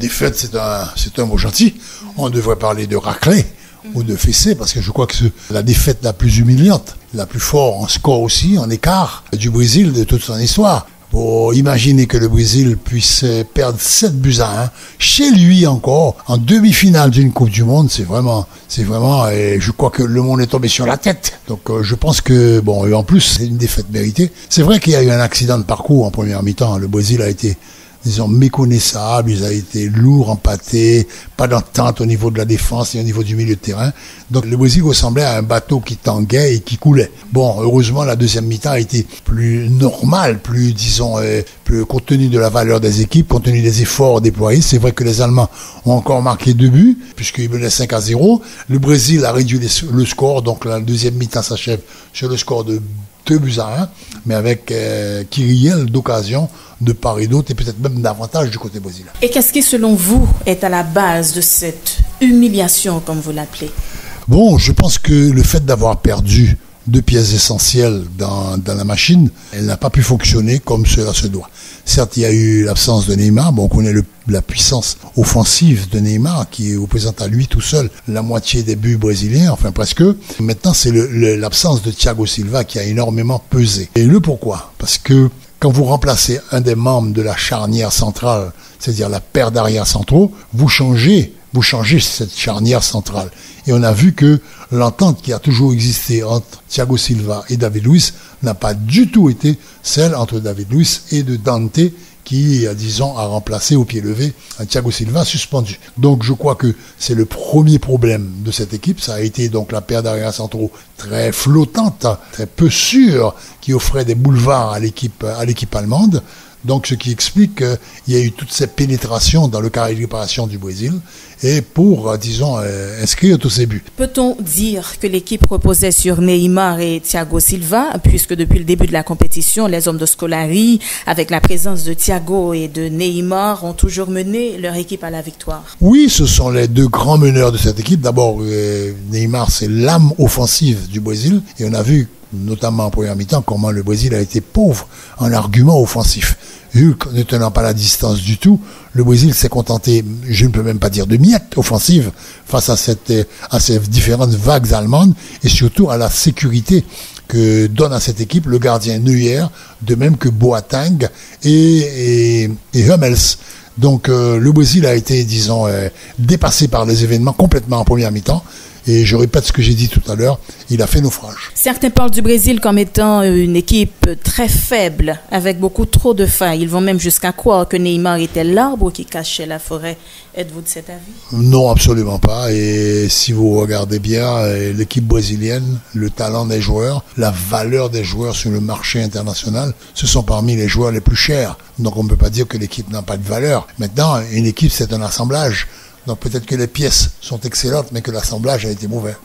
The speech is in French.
défaite, c'est un mot gentil. On devrait parler de raclée ou de fessée, parce que je crois que c'est la défaite la plus humiliante, la plus forte en score aussi, en écart du Brésil de toute son histoire. Pour imaginer que le Brésil puisse perdre 7-1 chez lui encore, en demi-finale d'une Coupe du Monde, c'est vraiment, et je crois que le monde est tombé sur la tête. Donc je pense que, bon, et en plus, c'est une défaite méritée. C'est vrai qu'il y a eu un accident de parcours en première mi-temps. Le Brésil a été, disons, méconnaissable, ils ont été lourds, empâtés, pas d'entente au niveau de la défense et au niveau du milieu de terrain. Donc le Brésil ressemblait à un bateau qui tanguait et qui coulait. Bon, heureusement, la deuxième mi-temps a été plus normale, plus, disons, plus compte tenu de la valeur des équipes, compte tenu des efforts déployés. C'est vrai que les Allemands ont encore marqué 2 buts, puisqu'ils menaient 5-0. Le Brésil a réduit le score, donc la deuxième mi-temps s'achève sur le score de 2-1, mais avec Kyriel d'occasion de part et d'autre, et peut-être même davantage du côté brésilien. Et qu'est-ce qui, selon vous, est à la base de cette humiliation, comme vous l'appelez? Bon, je pense que le fait d'avoir perdu 2 pièces essentielles dans la machine, elle n'a pas pu fonctionner comme cela se doit. Certes, il y a eu l'absence de Neymar. Bon, on connaît la puissance offensive de Neymar, qui représente à lui tout seul la moitié des buts brésiliens, enfin presque. Maintenant, c'est l'absence de Thiago Silva qui a énormément pesé. Et le pourquoi? Parce que quand vous remplacez un des membres de la charnière centrale, c'est-à-dire la paire d'arrière centraux, vous changez cette charnière centrale. Et on a vu que l'entente qui a toujours existé entre Thiago Silva et David Luiz n'a pas du tout été celle entre David Luiz et de Dante, qui, disons, a remplacé au pied levé un Thiago Silva suspendu. Donc je crois que c'est le premier problème de cette équipe. Ça a été donc la paire d'arrière centraux très flottante, très peu sûre, qui offrait des boulevards à l'équipe allemande. Donc, ce qui explique qu'il y a eu toutes ces pénétrations dans le carré de réparation du Brésil et pour, disons, inscrire tous ces buts. Peut-on dire que l'équipe reposait sur Neymar et Thiago Silva, puisque depuis le début de la compétition, les hommes de Scolari, avec la présence de Thiago et de Neymar, ont toujours mené leur équipe à la victoire? Oui, ce sont les 2 grands meneurs de cette équipe. D'abord, Neymar, c'est l'âme offensive du Brésil et on a vu, notamment en première mi-temps, comment le Brésil a été pauvre en arguments offensifs. Hulk ne tenant pas la distance du tout, le Brésil s'est contenté, je ne peux même pas dire de miettes offensives, face à ces différentes vagues allemandes, et surtout à la sécurité que donne à cette équipe le gardien Neuer, de même que Boateng et Hummels. Donc le Brésil a été, disons, dépassé par les événements complètement en première mi-temps. Et je répète ce que j'ai dit tout à l'heure, il a fait naufrage. Certains parlent du Brésil comme étant une équipe très faible, avec beaucoup trop de failles. Ils vont même jusqu'à croire que Neymar était l'arbre qui cachait la forêt. Êtes-vous de cet avis? Non, absolument pas. Et si vous regardez bien l'équipe brésilienne, le talent des joueurs, la valeur des joueurs sur le marché international, ce sont parmi les joueurs les plus chers. Donc on ne peut pas dire que l'équipe n'a pas de valeur. Maintenant, une équipe, c'est un assemblage. Donc peut-être que les pièces sont excellentes, mais que l'assemblage a été mauvais.